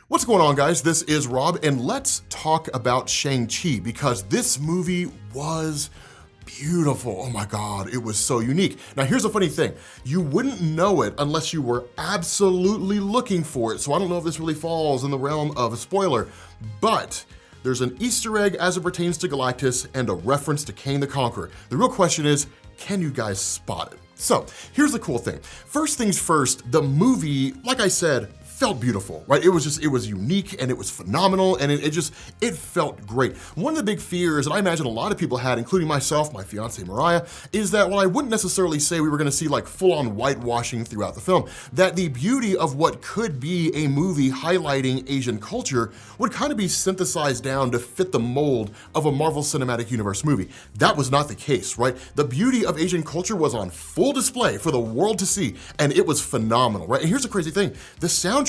What's going on, guys? This is Rob, and let's talk about Shang-Chi because this movie was beautiful. Oh my God, it was so unique. Now here's a funny thing. You wouldn't know it unless you were absolutely looking for it. So I don't know if this really falls in the realm of a spoiler, but there's an Easter egg as it pertains to Galactus and a reference to Kang the Conqueror. The real question is, can you guys spot it? So here's the cool thing. First things first, the movie, like I said, felt beautiful, right? It was unique and it was phenomenal and it felt great. One of the big fears that I imagine a lot of people had, including myself, my fiance Mariah, is that while I wouldn't necessarily say we were gonna see like full-on whitewashing throughout the film, that the beauty of what could be a movie highlighting Asian culture would kind of be synthesized down to fit the mold of a Marvel Cinematic Universe movie. That was not the case, right? The beauty of Asian culture was on full display for the world to see, and it was phenomenal, right? And here's the crazy thing, the soundtrack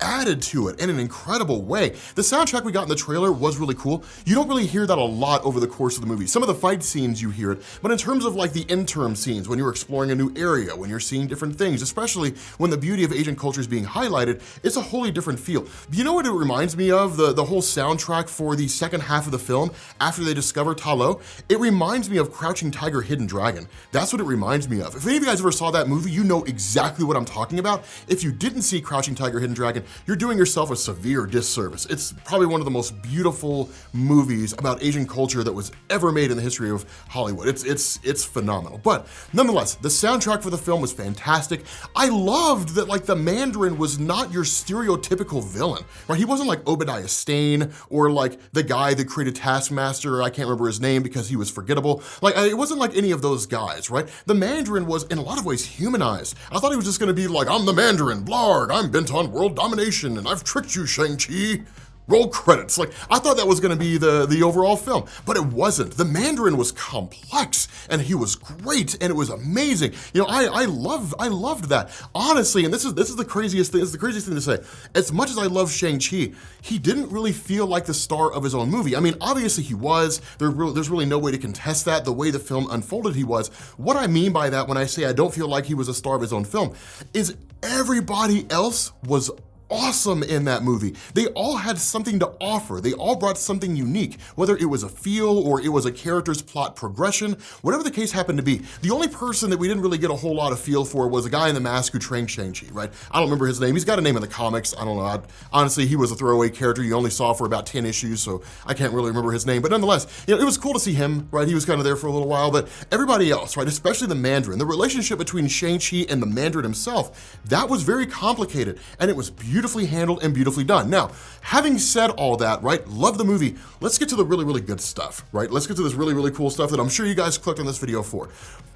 added to it in an incredible way. The soundtrack we got in the trailer was really cool. You don't really hear that a lot over the course of the movie. Some of the fight scenes you hear it, but in terms of like the interim scenes, when you're exploring a new area, when you're seeing different things, especially when the beauty of Asian culture is being highlighted, it's a wholly different feel. You know what it reminds me of? The whole soundtrack for the second half of the film, after they discover Ta Lo, it reminds me of Crouching Tiger, Hidden Dragon. That's what it reminds me of. If any of you guys ever saw that movie, you know exactly what I'm talking about. If you didn't see Crouching Tiger, Hidden Dragon, you're doing yourself a severe disservice. It's probably one of the most beautiful movies about Asian culture that was ever made in the history of Hollywood. It's phenomenal. But nonetheless, the soundtrack for the film was fantastic. I loved that like the Mandarin was not your stereotypical villain, right? He wasn't like Obadiah Stane or like the guy that created Taskmaster, I can't remember his name because he was forgettable. Like it wasn't like any of those guys, right? The Mandarin was in a lot of ways humanized. I thought he was just gonna be like, I'm the Mandarin, blarg, I'm bent on world domination, and I've tricked you, Shang-Chi. Roll credits. Like, I thought that was gonna be the overall film, but it wasn't. The Mandarin was complex, and he was great, and it was amazing. You know, I loved that. Honestly, and this is the craziest thing, to say. As much as I love Shang-Chi, he didn't really feel like the star of his own movie. I mean, obviously he was. There's really no way to contest that. The way the film unfolded, he was. What I mean by that when I say I don't feel like he was a star of his own film is everybody else was awesome in that movie. They all had something to offer. They all brought something unique, whether it was a feel or it was a character's plot progression, whatever the case happened to be. The only person that we didn't really get a whole lot of feel for was a guy in the mask who trained Shang-Chi, right? I don't remember his name. He's got a name in the comics. I don't know. Honestly, he was a throwaway character you only saw for about 10 issues, so I can't really remember his name. But nonetheless, you know, it was cool to see him, right? He was kind of there for a little while, but everybody else, right? Especially the Mandarin, the relationship between Shang-Chi and the Mandarin himself, that was very complicated, and it was beautifully handled and beautifully done. Now, having said all that, right, love the movie, let's get to the really, really good stuff, right? Let's get to this really, really cool stuff that I'm sure you guys clicked on this video for.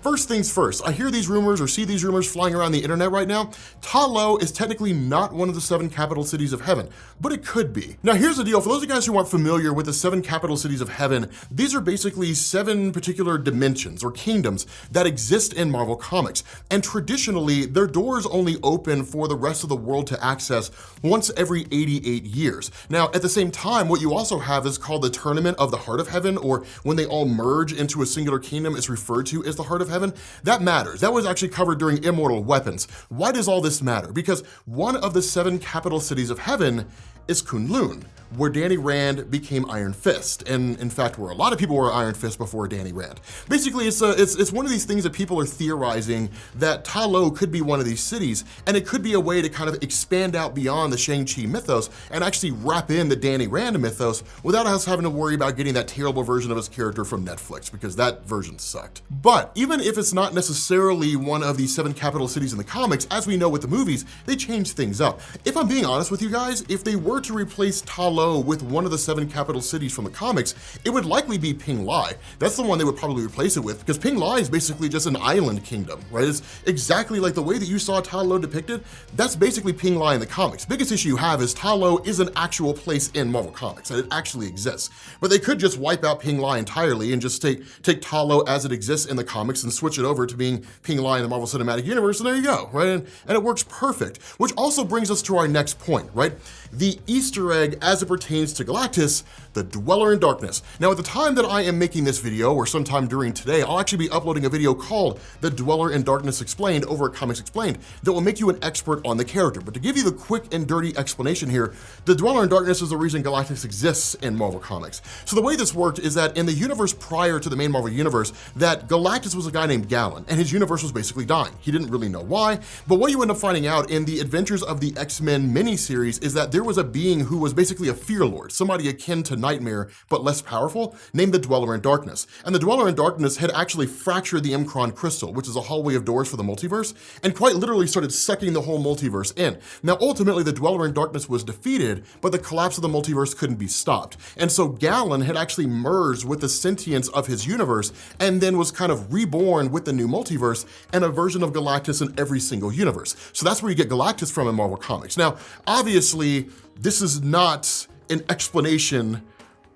First things first, I hear these rumors or see these rumors flying around the internet right now. Ta Lo is technically not one of the 7 capital cities of heaven, but it could be. Now, here's the deal. For those of you guys who aren't familiar with the 7 capital cities of heaven, these are basically 7 particular dimensions or kingdoms that exist in Marvel Comics. And traditionally, their doors only open for the rest of the world to access once every 88 years. Now, at the same time, what you also have is called the Tournament of the Heart of Heaven, or when they all merge into a singular kingdom, it's referred to as the Heart of Heaven. That matters. That was actually covered during Immortal Weapons. Why does all this matter? Because one of the 7 capital cities of heaven is Kunlun, where Danny Rand became Iron Fist, and in fact, where a lot of people were Iron Fist before Danny Rand. Basically, it's one of these things that people are theorizing that Ta Lo could be one of these cities, and it could be a way to kind of expand out beyond the Shang-Chi mythos and actually wrap in the Danny Rand mythos without us having to worry about getting that terrible version of his character from Netflix, because that version sucked. But even if it's not necessarily one of the 7 capital cities in the comics, as we know with the movies, they change things up. If I'm being honest with you guys, if they were to replace Ta Lo with one of the 7 capital cities from the comics, it would likely be Ping Lai. That's the one they would probably replace it with, because Ping Lai is basically just an island kingdom, right? It's exactly like the way that you saw Ta Lo depicted. That's basically Ping Lai in the comics. Biggest issue you have is Ta Lo is an actual place in Marvel Comics, and it actually exists. But they could just wipe out Ping Lai entirely and just take Ta Lo as it exists in the comics and switch it over to being Ping Lai in the Marvel Cinematic Universe, and there you go, right? And it works perfect, which also brings us to our next point, right? The Easter egg as it it pertains to Galactus, the Dweller in Darkness. Now, at the time that I am making this video, or sometime during today, I'll actually be uploading a video called The Dweller in Darkness Explained over at Comics Explained that will make you an expert on the character. But to give you the quick and dirty explanation here, the Dweller in Darkness is the reason Galactus exists in Marvel Comics. So the way this worked is that in the universe prior to the main Marvel universe, that Galactus was a guy named Gallon, and his universe was basically dying. He didn't really know why, but what you end up finding out in the Adventures of the X-Men miniseries is that there was a being who was basically a fear lord, somebody akin to Nightmare, but less powerful, named the Dweller in Darkness. And the Dweller in Darkness had actually fractured the M'Kraan crystal, which is a hallway of doors for the multiverse, and quite literally started sucking the whole multiverse in. Now, ultimately, the Dweller in Darkness was defeated, but the collapse of the multiverse couldn't be stopped. And so Gallon had actually merged with the sentience of his universe, and then was kind of reborn with the new multiverse and a version of Galactus in every single universe. So that's where you get Galactus from in Marvel Comics. Now, obviously, this is not an explanation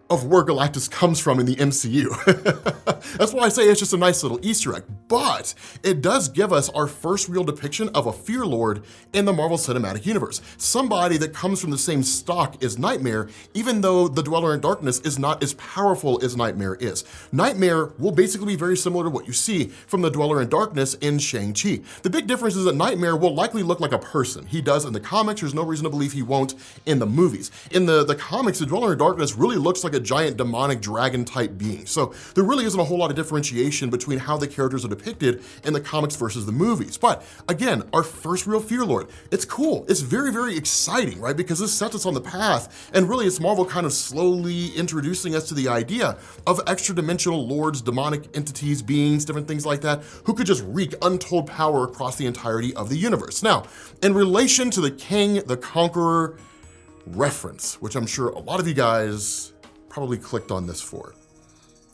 of where Galactus comes from in the MCU. That's why I say it's just a nice little Easter egg, but it does give us our first real depiction of a fear lord in the Marvel Cinematic Universe. Somebody that comes from the same stock as Nightmare, even though the Dweller in Darkness is not as powerful as Nightmare is. Nightmare will basically be very similar to what you see from the Dweller in Darkness in Shang-Chi. The big difference is that Nightmare will likely look like a person. He does in the comics. There's no reason to believe he won't in the movies. In the comics, the Dweller in Darkness really looks like a giant demonic dragon type being. So there really isn't a whole lot of differentiation between how the characters are depicted in the comics versus the movies. But again, our first real fear lord, it's cool. It's very, very exciting, right? Because this sets us on the path, and really it's Marvel kind of slowly introducing us to the idea of extra dimensional lords, demonic entities, beings, different things like that, who could just wreak untold power across the entirety of the universe. Now, in relation to the King, the Conqueror reference, which I'm sure a lot of you guys probably clicked on this for.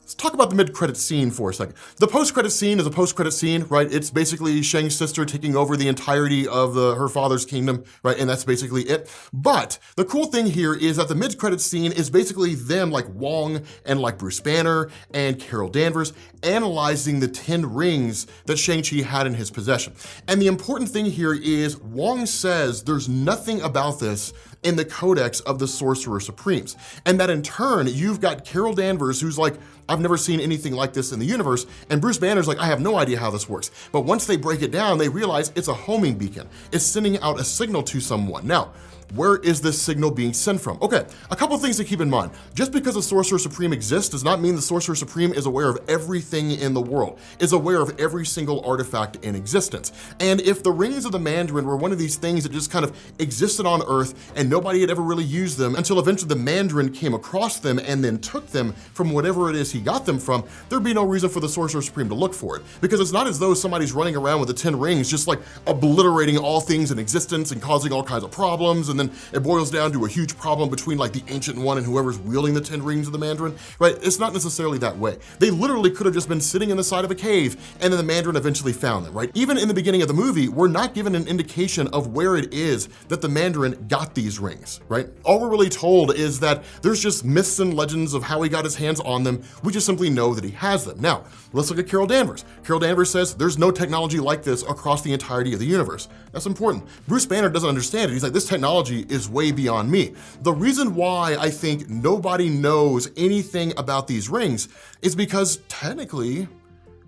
Let's talk about the mid-credit scene for a second. The post-credit scene is a post-credit scene, right? It's basically Shang's sister taking over the entirety of her father's kingdom, right? And that's basically it. But the cool thing here is that the mid-credit scene is basically them, like Wong and like Bruce Banner and Carol Danvers, analyzing the 10 rings that Shang-Chi had in his possession. And the important thing here is Wong says there's nothing about this in the codex of the Sorcerer Supremes. And that in turn, you've got Carol Danvers, who's like, I've never seen anything like this in the universe, and Bruce Banner's like, I have no idea how this works. But once they break it down, they realize it's a homing beacon. It's sending out a signal to someone. Now, where is this signal being sent from? Okay, a couple things to keep in mind. Just because the Sorcerer Supreme exists does not mean the Sorcerer Supreme is aware of everything in the world, is aware of every single artifact in existence. And if the rings of the Mandarin were one of these things that just kind of existed on Earth and nobody had ever really used them until eventually the Mandarin came across them and then took them from whatever it is he got them from, there'd be no reason for the Sorcerer Supreme to look for it. Because it's not as though somebody's running around with the 10 rings just like obliterating all things in existence and causing all kinds of problems, and then it boils down to a huge problem between like the Ancient One and whoever's wielding the 10 rings of the Mandarin, right? It's not necessarily that way. They literally could have just been sitting in the side of a cave and then the Mandarin eventually found them, right? Even in the beginning of the movie, we're not given an indication of where it is that the Mandarin got these rings, right? All we're really told is that there's just myths and legends of how he got his hands on them. We just simply know that he has them. Now, let's look at Carol Danvers. Carol Danvers says there's no technology like this across the entirety of the universe. That's important. Bruce Banner doesn't understand it. He's like, this technology is way beyond me. The reason why I think nobody knows anything about these rings is because technically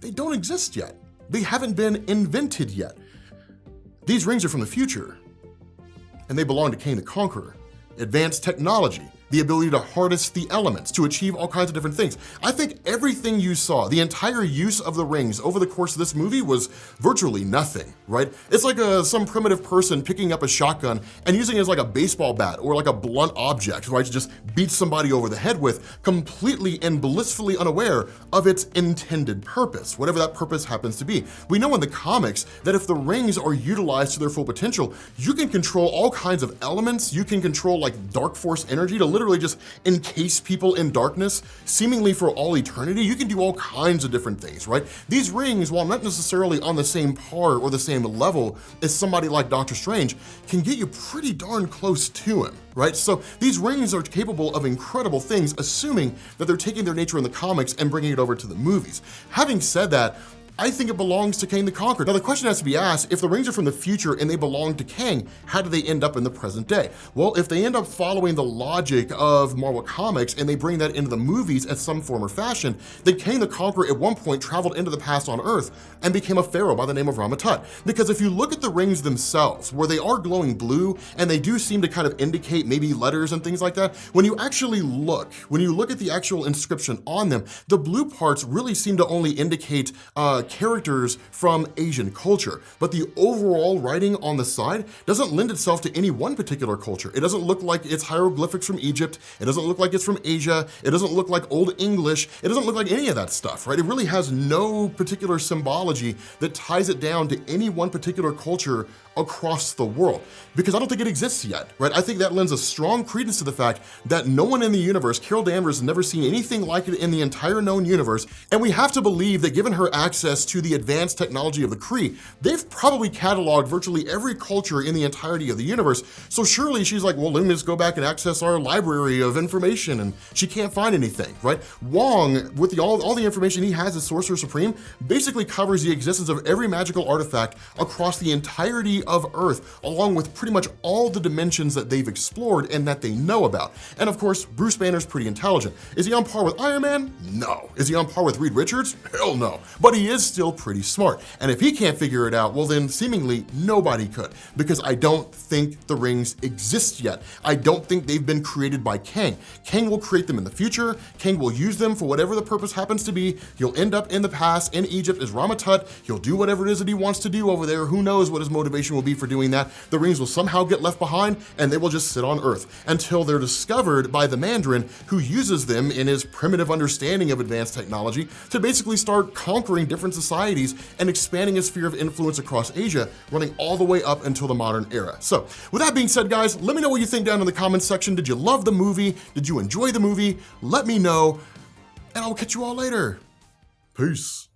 they don't exist yet. They haven't been invented yet. These rings are from the future, and they belong to King the Conqueror. Advanced technology, the ability to harness the elements to achieve all kinds of different things. I think everything you saw, the entire use of the rings over the course of this movie was virtually nothing, right? It's like some primitive person picking up a shotgun and using it as like a baseball bat or like a blunt object, right? To just beat somebody over the head with, completely and blissfully unaware of its intended purpose, whatever that purpose happens to be. We know in the comics that if the rings are utilized to their full potential, you can control all kinds of elements. You can control like dark force energy to literally just encase people in darkness, seemingly for all eternity. You can do all kinds of different things, right? These rings, while not necessarily on the same par or the same level as somebody like Doctor Strange, can get you pretty darn close to him, right? So these rings are capable of incredible things, assuming that they're taking their nature in the comics and bringing it over to the movies. Having said that, I think it belongs to Kang the Conqueror. Now the question has to be asked, if the rings are from the future and they belong to Kang, how do they end up in the present day? Well, if they end up following the logic of Marvel Comics and they bring that into the movies at some form or fashion, then Kang the Conqueror at one point traveled into the past on Earth and became a pharaoh by the name of Rama-Tut. Because if you look at the rings themselves, where they are glowing blue and they do seem to kind of indicate maybe letters and things like that, when you actually look, when you look at the actual inscription on them, the blue parts really seem to only indicate characters from Asian culture, but the overall writing on the side doesn't lend itself to any one particular culture. It doesn't look like it's hieroglyphics from Egypt. It doesn't look like it's from Asia. It doesn't look like Old English. It doesn't look like any of that stuff, right? It really has no particular symbology that ties it down to any one particular culture across the world, because I don't think it exists yet, right? I think that lends a strong credence to the fact that no one in the universe, Carol Danvers, has never seen anything like it in the entire known universe, and we have to believe that given her access to the advanced technology of the Kree, they've probably cataloged virtually every culture in the entirety of the universe, so surely she's like, well, let me just go back and access our library of information, and she can't find anything, right? Wong, with all the information he has as Sorcerer Supreme, basically covers the existence of every magical artifact across the entirety of Earth, along with pretty much all the dimensions that they've explored and that they know about. And of course, Bruce Banner's pretty intelligent. Is he on par with Iron Man? No. Is he on par with Reed Richards? Hell no. But he is still pretty smart. And if he can't figure it out, well then seemingly nobody could, because I don't think the rings exist yet. I don't think they've been created by Kang. Kang will create them in the future. Kang will use them for whatever the purpose happens to be. He'll end up in the past in Egypt as Rama-Tut. He'll do whatever it is that he wants to do over there. Who knows what his motivation will be for doing that. The rings will somehow get left behind and they will just sit on Earth until they're discovered by the Mandarin, who uses them in his primitive understanding of advanced technology to basically start conquering different societies and expanding his sphere of influence across Asia, running all the way up until the modern era. So with that being said, guys, let me know what you think down in the comments section. Did you love the movie? Did you enjoy the movie? Let me know, and I'll catch you all later. Peace.